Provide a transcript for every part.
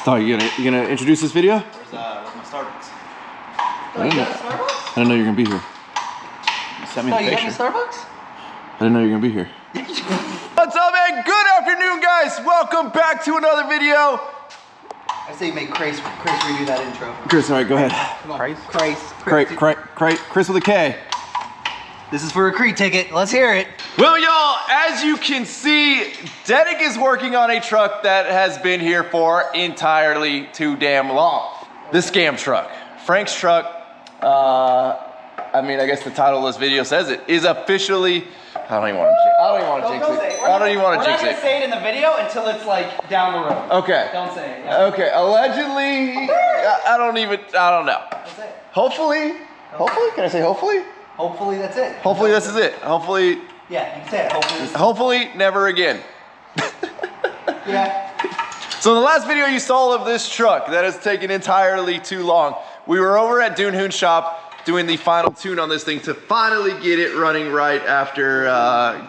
So you gonna introduce this video? Where's my Starbucks? I didn't know you were gonna be here. You sent me the picture. You got me Starbucks? I didn't know you were gonna be here. What's up, man? Good afternoon, guys. Welcome back to another video. I say you make Chris redo that intro. Chris, all right, go ahead. Come on. Chris with a K. This is for a Crete ticket. Let's hear it. Well, y'all, as you can see, Dedic is working on a truck that has been here for entirely too damn long. The scam truck. Frank's truck, I mean, I guess the title of this video says it, is officially, I don't even want to jinx it. I don't even want to jinx it. We're not going to say it in the video until it's like down the road. Okay. Don't say it. Yeah. Okay, allegedly, I don't know. That's it. Hopefully, can I say hopefully? Hopefully that's it. Hopefully this is it. Hopefully. Yeah, you can say it. Hopefully never again. Yeah. So the last video you saw of this truck, that has taken entirely too long. We were over at Dmaxryno's shop doing the final tune on this thing to finally get it running right after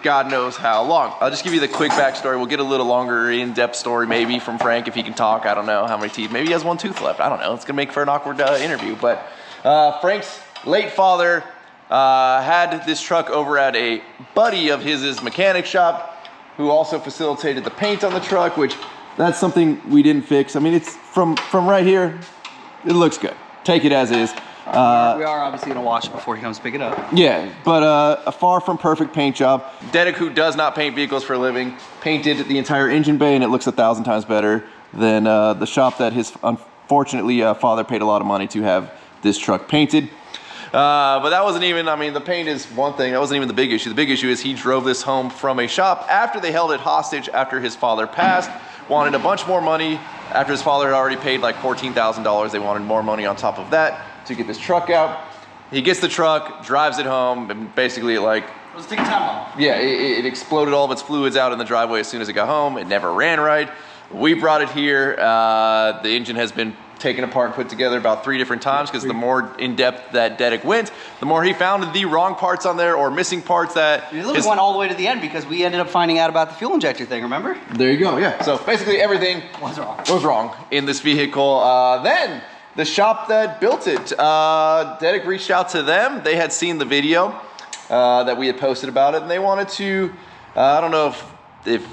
God knows how long. I'll just give you the quick backstory. We'll get a little longer in-depth story maybe from Frank if he can talk. I don't know how many teeth. Maybe he has one tooth left. I don't know. It's gonna make for an awkward interview. But Frank's late father had this truck over at a buddy of his mechanic shop who also facilitated the paint on the truck, which that's something we didn't fix. I mean, it's from right here, it looks good. Take it as is. We are obviously gonna wash it before he comes pick it up. Yeah, but a far from perfect paint job. Dedic, who does not paint vehicles for a living, painted the entire engine bay, and it looks 1,000 times better than the shop that his unfortunately father paid a lot of money to have this truck painted. But that wasn't even, I mean, the paint is one thing. That wasn't even the big issue. The big issue is he drove this home from a shop after they held it hostage after his father passed, wanted a bunch more money. After his father had already paid like $14,000, they wanted more money on top of that to get this truck out. He gets the truck, drives it home, and basically like... It was taking time off. Yeah, it exploded all of its fluids out in the driveway as soon as it got home. It never ran right. We brought it here. The engine has been taken apart and put together about 3 different times because the more in-depth that Dedic went, the more he found the wrong parts on there or missing parts that... We literally went all the way to the end because we ended up finding out about the fuel injector thing, remember? There you go, yeah. So basically everything was wrong in this vehicle. Then the shop that built it, Dedic reached out to them. They had seen the video that we had posted about it, and they wanted to, I don't know if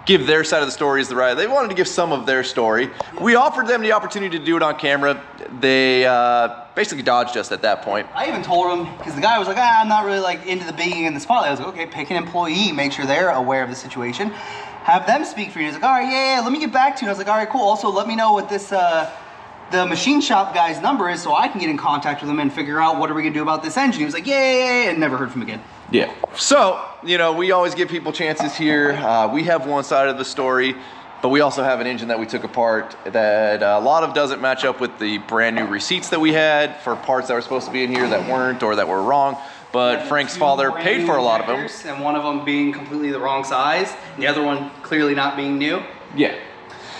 give their side of the story is the right. They wanted to give some of their story. We offered them the opportunity to do it on camera. They basically dodged us at that point. I even told him, because the guy was like, I'm not really like into the being in the spotlight. I was like, okay, pick an employee, make sure they're aware of the situation. Have them speak for you. He's like, all right, yeah, let me get back to you. I was like, all right, cool. Also, let me know what this, the machine shop guy's number is so I can get in contact with him and figure out what are we gonna do about this engine. He was like, yeah, and never heard from him again. Yeah. So, you know, we always give people chances here. We have one side of the story, but we also have an engine that we took apart that a lot of doesn't match up with the brand new receipts that we had for parts that were supposed to be in here that weren't or that were wrong. But Frank's father paid for a lot of them. And one of them being completely the wrong size, and the other one clearly not being new. Yeah.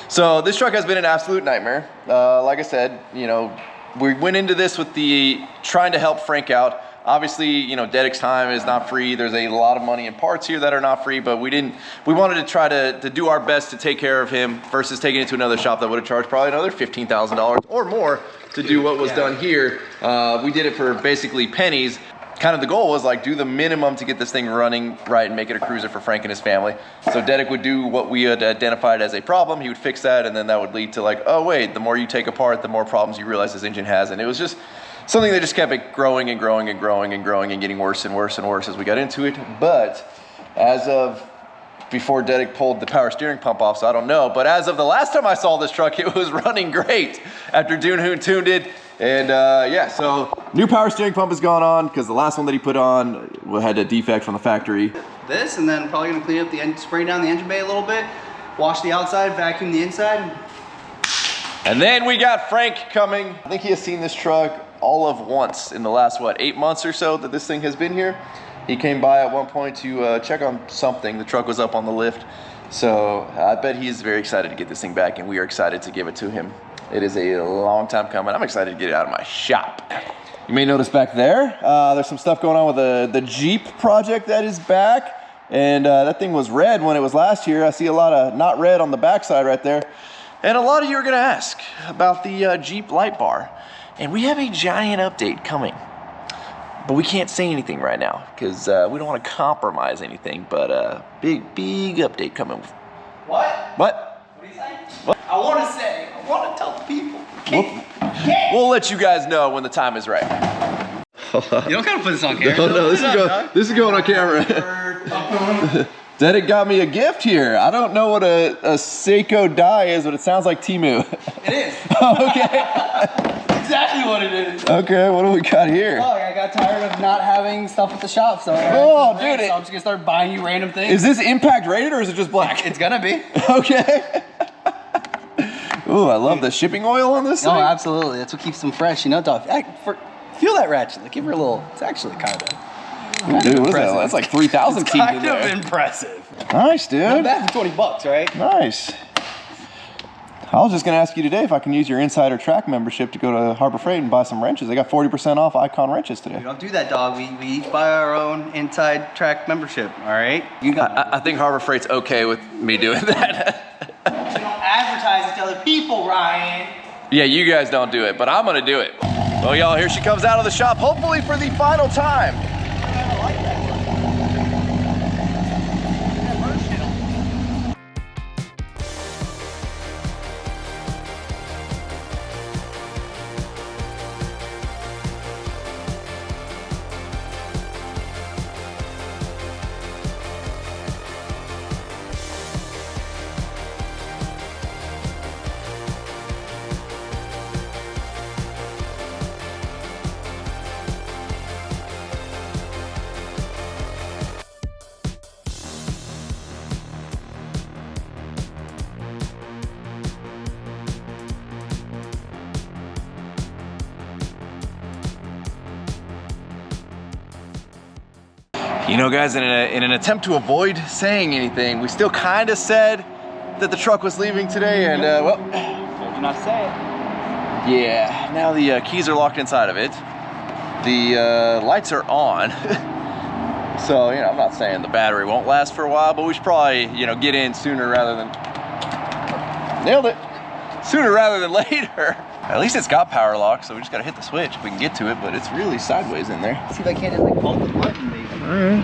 So this truck has been an absolute nightmare. Like I said, you know, we went into this with the trying to help Frank out. Obviously, you know, Dedic's time is not free. There's a lot of money and parts here that are not free, but we wanted to try to do our best to take care of him versus taking it to another shop that would have charged probably another $15,000 or more to do what was done here. We did it for basically pennies. Kind of the goal was like do the minimum to get this thing running right and make it a cruiser for Frank and his family. So Dedic would do what we had identified as a problem. He would fix that, and then that would lead to like, oh wait, the more you take apart, the more problems you realize this engine has. And it was just something that just kept it growing and growing and growing and growing and getting worse and worse and worse as we got into it. But as of before Dedic pulled the power steering pump off, so I don't know. But as of the last time I saw this truck, it was running great after Dmaxryno tuned it. And yeah, so new power steering pump has gone on because the last one that he put on had a defect from the factory. This, and then probably gonna clean up the spray down the engine bay a little bit, wash the outside, vacuum the inside. And then we got Frank coming. I think he has seen this truck all of once in the last, what, 8 months or so that this thing has been here. He came by at one point to check on something. The truck was up on the lift. So I bet he's very excited to get this thing back, and we are excited to give it to him. It is a long time coming. I'm excited to get it out of my shop. You may notice back there, there's some stuff going on with the Jeep project that is back. And that thing was red when it was last year. I see a lot of not red on the backside right there. And a lot of you are gonna ask about the Jeep light bar. And we have a giant update coming. But we can't say anything right now because we don't want to compromise anything, but big update coming. What? What? What are you saying? What? I want to tell the people. We'll let you guys know when the time is right. You don't gotta put this on camera. No, this is going on camera. Dedek got me a gift here. I don't know what a Seiko die is, but it sounds like Temu. It is. Okay. Exactly what it is. Okay, what do we got here? Oh, I got tired of not having stuff at the shop, so Oh, dude, so I'm just gonna start buying you random things. Is this impact rated or is it just black? It's gonna be. Okay. Ooh, I love the shipping oil on this thing. No, absolutely. That's what keeps them fresh, you know, dog. Feel that ratchet. Like, give her a little. It's actually kind of. Dude, what is that? That's like 3,000 teeth in Kind of there. impressive. Nice, dude. Not bad for $20, right? Nice. I was just gonna ask you today if I can use your Insider Track membership to go to Harbor Freight and buy some wrenches. They got 40% off Icon wrenches today. We don't do that, dog. We each buy our own Inside Track membership, all right? You got. I think Harbor Freight's okay with me doing that. We don't advertise it to other people, Ryan. Yeah, you guys don't do it, but I'm gonna do it. Well, y'all, here she comes out of the shop, hopefully for the final time. I like that. You know, guys, in an attempt to avoid saying anything, we still kind of said that the truck was leaving today, and well, Told you not to say it. yeah, now the keys are locked inside of it. The lights are on. So, you know, I'm not saying the battery won't last for a while, but we should probably, you know, get in sooner rather than, nailed it, sooner rather than later. At least it's got power lock, so we just gotta hit the switch if we can get to it, but it's really sideways in there. See if I can't just like bump the button, maybe. All right.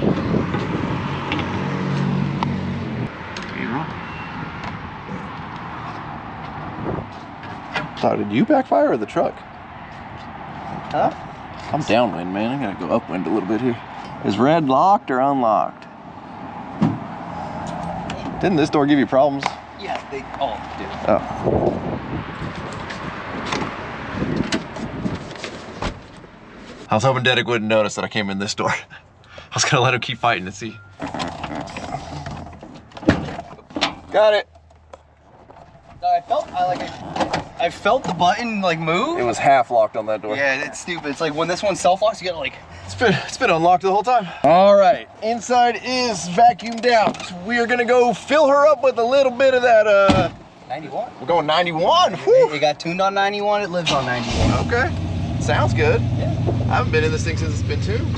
So did you backfire or the truck? Huh? I'm downwind, man. I gotta go upwind a little bit here. Is red locked or unlocked? Didn't this door give you problems? Yeah, they all do. Oh. I was hoping Dedek wouldn't notice that I came in this door. I was gonna let him keep fighting and see. Got it. I felt the button like move. It was half locked on that door. Yeah, it's stupid. It's like when this one self-locks, you gotta like. It's been unlocked the whole time. All right, inside is vacuumed out. We are gonna go fill her up with a little bit of that, 91. we're going 91. It got tuned on 91, it lives on 91. Okay, sounds good. Yeah. I haven't been in this thing since it's been tuned.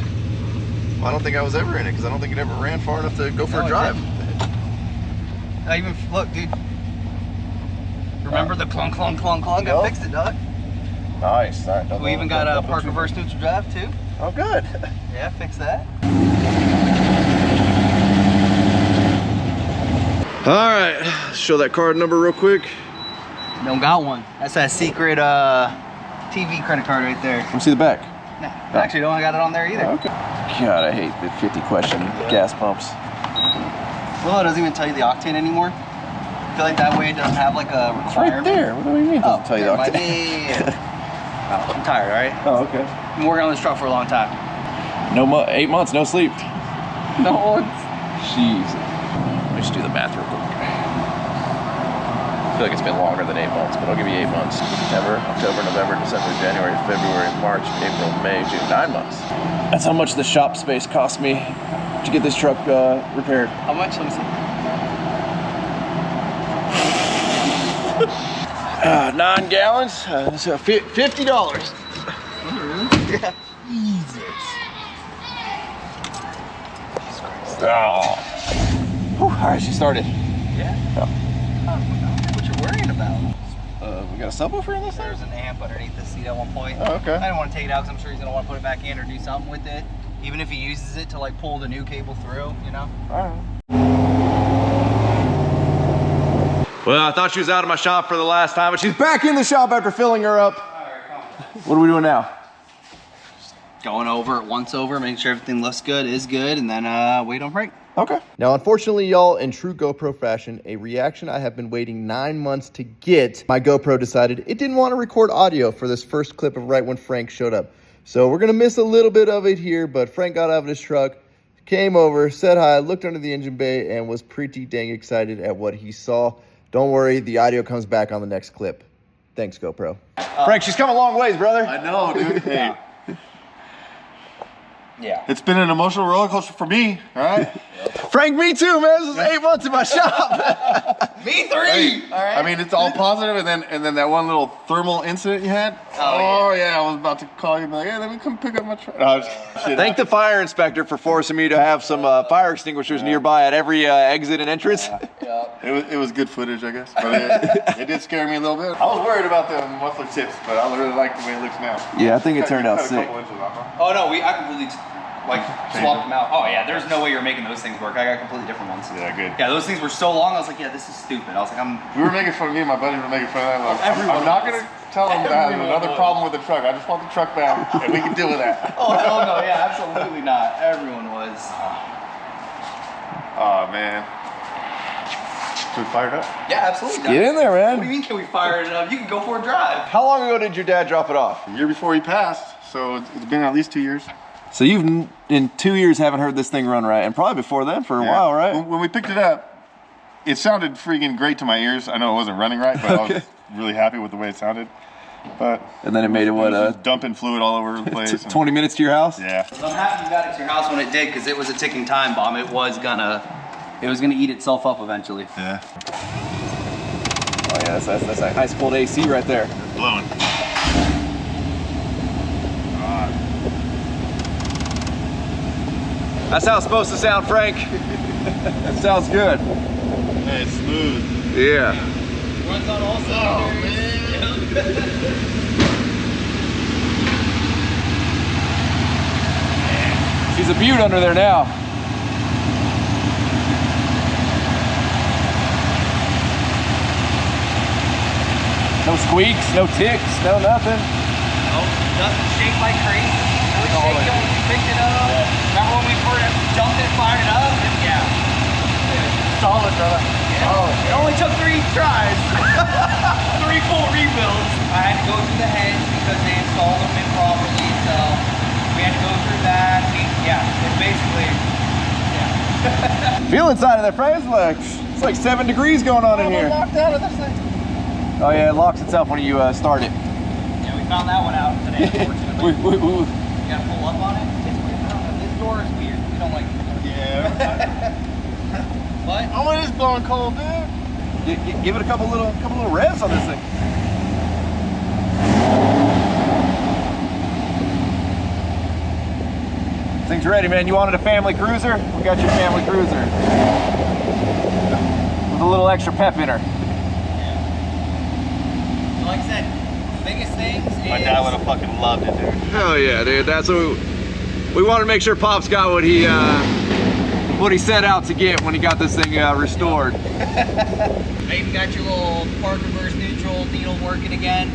Well, I don't think I was ever in it because I don't think it ever ran far enough to go for a drive. I even, look, dude. Remember the clunk, clunk, clunk, clunk? I fixed it, dog. Nice. All right, We even got a park reverse neutral drive, too. Oh, good. Yeah, fix that. All right, show that card number real quick. Don't got one. That's that secret TV credit card right there. Let me see the back. Nah, actually, don't got it on there either. Okay. God, I hate the 50 question gas pumps. Well, it doesn't even tell you the octane anymore. I feel like that way it doesn't have like a It's requirement. right there. What do you mean it doesn't tell you the never mind. octane? Yeah. Oh, I'm tired, all right? Oh, okay. Been working on this truck for a long time. 8 months, no sleep. No. Jeez. Let me just do the math real quick. I feel like it's been longer than 8 months, but I'll give you 8 months. September, October, November, December, January, February, March, April, May, June, 9 months. That's how much the shop space cost me to get this truck repaired. How much? Let me see. 9 gallons, so $50. Yeah. Jesus. Oh. Whew, all right, she started. Yeah. Oh. What you worrying about? We got a subwoofer in this thing? There's an amp underneath the seat at one point. Oh, okay. I didn't want to take it out because I'm sure he's gonna want to put it back in or do something with it. Even if he uses it to like pull the new cable through, you know? Alright. Well, I thought she was out of my shop for the last time, but she's back in the shop after filling her up. Alright, come on. What are we doing now? Going over it once over, making sure everything looks good, is good, and then wait on Frank. Okay. Now, unfortunately, y'all, in true GoPro fashion, a reaction I have been waiting 9 months to get, my GoPro decided it didn't want to record audio for this first clip of right when Frank showed up. So we're going to miss a little bit of it here, but Frank got out of his truck, came over, said hi, looked under the engine bay, and was pretty dang excited at what he saw. Don't worry, the audio comes back on the next clip. Thanks, GoPro. Frank, she's come a long ways, brother. I know, dude. Hey. Yeah. It's been an emotional roller coaster for me, all right? Frank, me too, man. This is 8 months in my shop. Me 3! Hey, All right. I mean, it's all positive, and then that one little thermal incident you had. Oh, yeah, I was about to call you and be like, hey, let me come pick up my truck. No, shit. Thank the fire inspector for forcing me to have some fire extinguishers nearby at every exit and entrance. It was good footage, I guess, but it did scare me a little bit. I was worried about the muffler tips, but I really like the way it looks now. Yeah, I think it turned out Cut a sick. couple inches off, huh? Oh no, I completely swapped them out. Oh yeah, there's no way you're making those things work. I got completely different ones. Yeah, good. Yeah, those things were so long. I was like, yeah, this is stupid. I was like, We were making fun of me and my buddies were making fun of that. Like, Everyone I'm not was. gonna tell them that I have Everyone another was. problem with the truck. I just want the truck back, and we can deal with that. Oh hell no, yeah, absolutely not. Everyone was. Oh man. Should we fire it up? Yeah, absolutely. Get in there, What do man. you mean? Can we fire it up? You can go for a drive. How long ago did your dad drop it off? The year before he passed, so it's been at least 2 years. So you've, in 2 years, haven't heard this thing run right, and probably before then for a while, right? When we picked it up, it sounded freaking great to my ears. I know it wasn't running right, but I was really happy with the way it sounded. But And then it made it what, just dumping fluid all over the place. 20 minutes to your house? Yeah. I'm happy you got it to your house when it did, because it was a ticking time bomb. It was gonna eat itself up eventually. Yeah. Oh yeah, that's like ice cold AC right there. It's blowing. That's how it's supposed to sound, Frank. That sounds good. Hey, it's smooth. Yeah. Runs on all cylinders. She's a beaut under there now. No squeaks, no ticks, no nothing. Oh, doesn't shake like crazy. It was shaky when we picked it up. Remember when we first jumped it, fired it up? Yeah. Solid, brother. It only took 3 tries. 3 full rebuilds. I had to go through the heads because they installed them improperly, so we had to go through that. It's basically, Feel inside of there, Frank. It's like 7 degrees going on in here. Locked out of this thing. Oh yeah, it locks itself when you start it. Yeah, we found that one out today, unfortunately. You gotta pull up on it. It's weird. I don't know. This door is weird. We don't like this door. Yeah. What? Oh, it is blowing cold, dude. Give it a couple little revs on this thing. Thing's ready, man. You wanted a family cruiser? We got your family cruiser. With a little extra pep in her. Like I said, the biggest things is... My dad would have fucking loved it, dude. Hell yeah, dude. That's what we wanted to make sure Pops got what he set out to get when he got this thing restored. I even got your little park reverse neutral needle working again,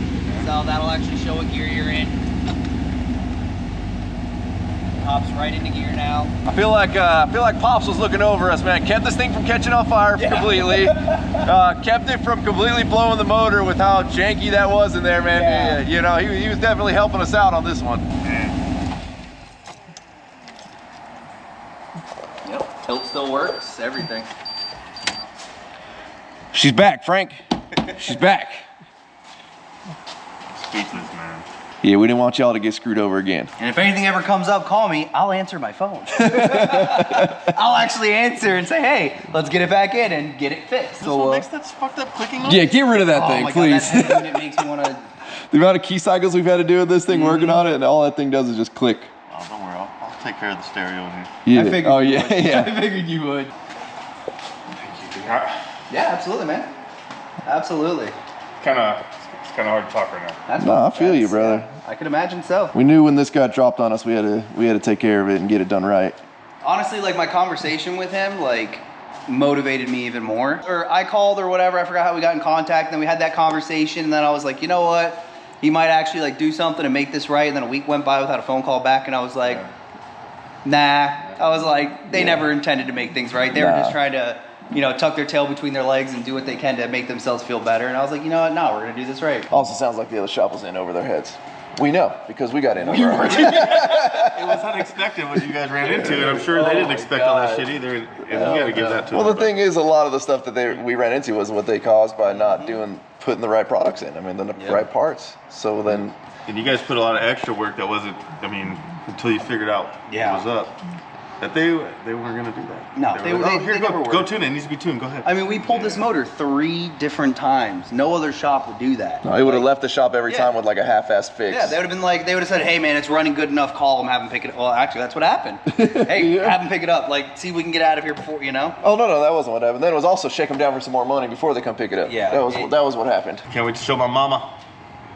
so that'll actually show what gear you're in. Hops right into gear now. I feel like Pops was looking over us, man. Kept this thing from catching on fire completely. Kept it from completely blowing the motor with how janky that was in there, man. Yeah. You know, he was definitely helping us out on this one. Yep, tilt still works, everything. She's back, Frank. She's back. Speechless, man. Yeah, we didn't want y'all to get screwed over again. And if anything ever comes up, call me. I'll answer my phone. I'll actually answer and say, hey, let's get it back in and get it fixed. This what makes that fucked up clicking noise? Yeah, get rid of that Oh thing, my please. God, that unit makes me want to... The amount of key cycles we've had to do with this thing, working on it, and all that thing does is just click. Oh, don't worry. I'll take care of the stereo here. Yeah. I figured Oh you yeah, would. yeah. I figured you would. Thank you. Yeah, absolutely, man. Absolutely. kind of hard to talk right now. That's I feel you, brother. Yeah, I could imagine so. We knew when this got dropped on us, we had to take care of it and get it done right. Honestly, like my conversation with him, like motivated me even more. Or I called or whatever, I forgot how we got in contact, and then we had that conversation, and then I was like, you know what? He might actually like do something and make this right. And then a week went by without a phone call back, and I was like, nah. I was like, they never intended to make things right. They were just trying to, you know, tuck their tail between their legs and do what they can to make themselves feel better. And I was like, you know what? No, we're gonna do this right. Also sounds like the other shop was in over their heads. We know, because we got in over our heads. It was unexpected what you guys ran into, and I'm sure they didn't expect all that shit either. And we got to give that to them. Well, the thing is, a lot of the stuff that we ran into was what they caused by not putting the right products in. I mean, the right parts. So then... And you guys put a lot of extra work that wasn't, I mean, until you figured out what was up. That they weren't going to do that. No, they were like, go tune it. It needs to be tuned. Go ahead. I mean, we pulled this motor 3 different times. No other shop would do that. No, he would have left the shop every time with like a half-assed fix. Yeah, they would have been like, they would have said, hey man, it's running good enough, call them, have them pick it up. Well, actually, that's what happened. Hey, have them pick it up. Like, see if we can get out of here before, you know? Oh, no, that wasn't what happened. Then it was also shake them down for some more money before they come pick it up. Yeah. That was what happened. Can't wait to show my mama.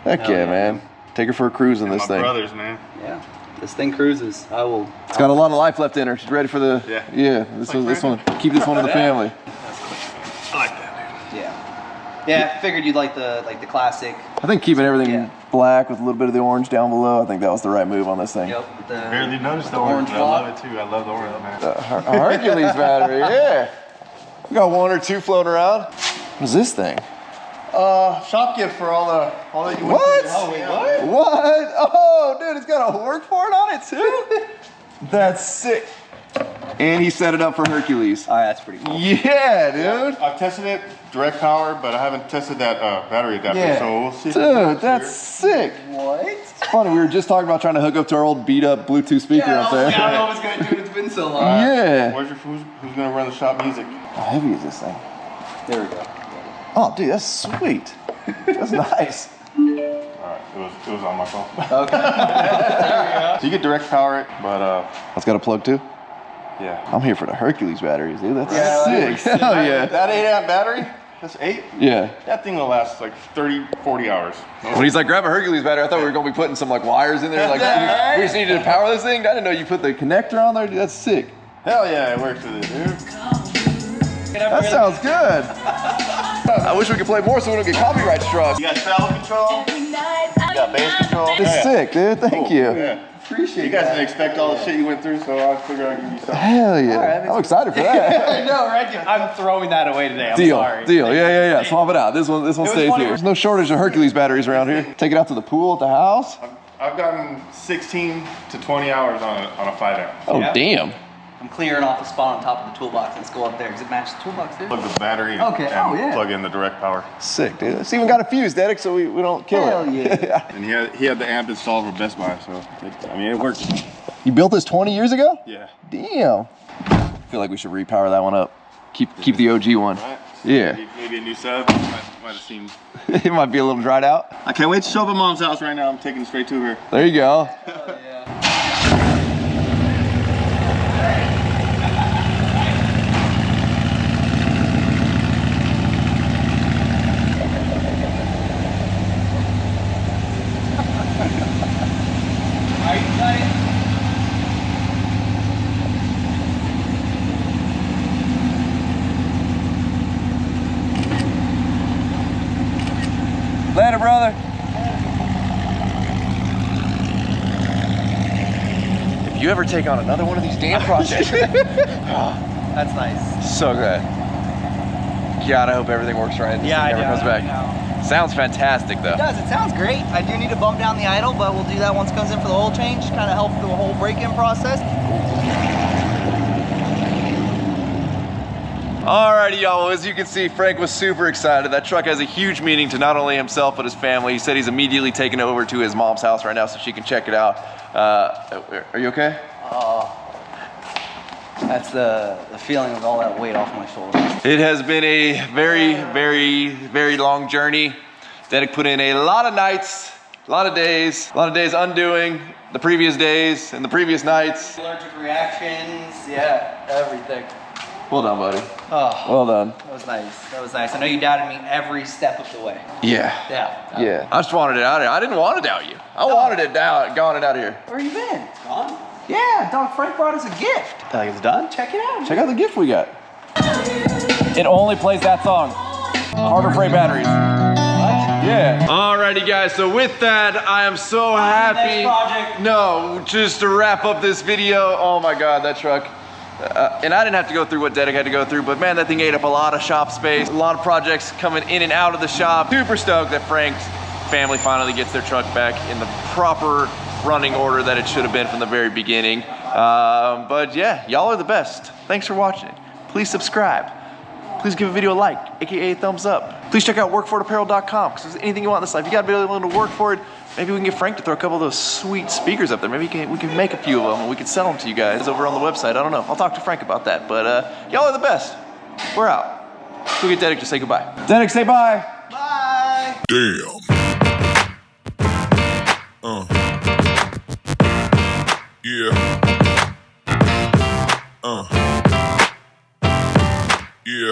Heck yeah, man. Take her for a cruise in this my thing. brothers, man. Yeah. This thing cruises. I will. It's got a lot of life left in her. She's ready for the. This one. Keep this one in the family. I like that, dude. Yeah, I figured you'd like the classic. I think keeping everything black with a little bit of the orange down below. I think that was the right move on this thing. Yep. Barely noticed the orange. I love it too. I love the orange, man. Hercules battery. Yeah. We got 1 or 2 floating around. What is this thing? Shop gift for all that you went What? through. Oh, wait, what? What? Oh, dude, it's got a work for it on it too. That's sick. And he set it up for Hercules. All right, that's pretty cool. Yeah, dude. I've tested it direct power, but I haven't tested that battery adapter. So we'll see. Dude, that's sick. What? It's funny. We were just talking about trying to hook up to our old beat up Bluetooth speaker up there. I don't know what's gonna do. It's been so long. Yeah. Who's gonna run the shop music? How heavy is this thing? There we go. Oh, dude, that's sweet. That's nice. Alright, it was on my phone. Okay. There we go. So you get direct power it, but That's got a plug too? yeah. I'm here for the Hercules batteries, dude. That's sick. Hell yeah. That 8-amp battery, that's 8? Yeah. That thing will last like 30, 40 hours. When he's like, grab a Hercules battery, I thought we were going to be putting some like wires in there. Like, we just needed to power this thing. I didn't know you put the connector on there. Dude, that's sick. Hell yeah, it works with it, dude. That sounds good. I wish we could play more so we don't get copyright struck. You got travel control, you got bass control. It's sick, dude. Thank you. Yeah. Appreciate You guys didn't expect all the shit you went through, so I figured I'd give you something. Hell yeah. I'm excited for that. I know, right? I'm throwing that away today. I'm Deal. sorry. Deal. Yeah. Swap it out. This one stays funny. here. There's no shortage of Hercules batteries around here. Take it out to the pool at the house. I've gotten 16 to 20 hours on a 5-amp. Oh, Yeah. damn. I'm clearing off a spot on top of the toolbox. Let's go up there. Does it match the toolbox, dude? Plug the battery and plug in the direct power. Sick, dude. It's even got a fuse, Dedic, so we don't kill Hell it. yeah. And he had the amp installed for Best Buy, so it works. You built this 20 years ago? Yeah. Damn. I feel like we should repower that one up. Keep the OG one. Right. Yeah. Maybe a new sub. Might have seemed. It might be a little dried out. I can't wait to show up at Mom's house right now. I'm taking it straight to her. There you go. Hell yeah. Later, brother. If you ever take on another one of these damn projects. That's nice. So good. God, I hope everything works right. This thing never comes back. Sounds fantastic, though. It does. It sounds great. I do need to bump down the idle, but we'll do that once it comes in for the oil change. Kind of help the whole break-in process. Alrighty, y'all. As you can see, Frank was super excited. That truck has a huge meaning to not only himself, but his family. He said he's immediately taking it over to his mom's house right now so she can check it out. Are you okay? That's the feeling of all that weight off my shoulders. It has been a very, very, very long journey. Dedic put in a lot of nights, a lot of days undoing the previous days and the previous nights. Allergic reactions, yeah, everything. Well done, buddy. Oh, Well done. that was nice. That was nice. I know you doubted me every step of the way. Yeah. Yeah. Yeah. I just wanted it out of here. I didn't want to doubt you. I wanted it gone out of here. Where you been? Gone? Yeah, Dog Frank brought us a gift. I think it's done. Check it out. Check out the gift we got. It only plays that song. Harbor Freight batteries. What? Yeah. Alrighty, guys. So with that, I am so happy. Next project. No, just to wrap up this video. Oh my God, that truck. And I didn't have to go through what Dedek had to go through, but man, that thing ate up a lot of shop space. A lot of projects coming in and out of the shop. Super stoked that Frank's family finally gets their truck back in the proper running order that it should have been from the very beginning. But yeah, y'all are the best. Thanks for watching. Please subscribe. Please give a video a like, aka a thumbs up. Please check out workforapparel.com because there's anything you want in this life, you gotta be willing to work for it. Maybe we can get Frank to throw a couple of those sweet speakers up there. Maybe we can make a few of them and we can sell them to you guys over on the website. I don't know. I'll talk to Frank about that. But y'all are the best. We're out. Go get Dedek to say goodbye. Dedek, say bye. Bye. Damn. Yeah. Yeah.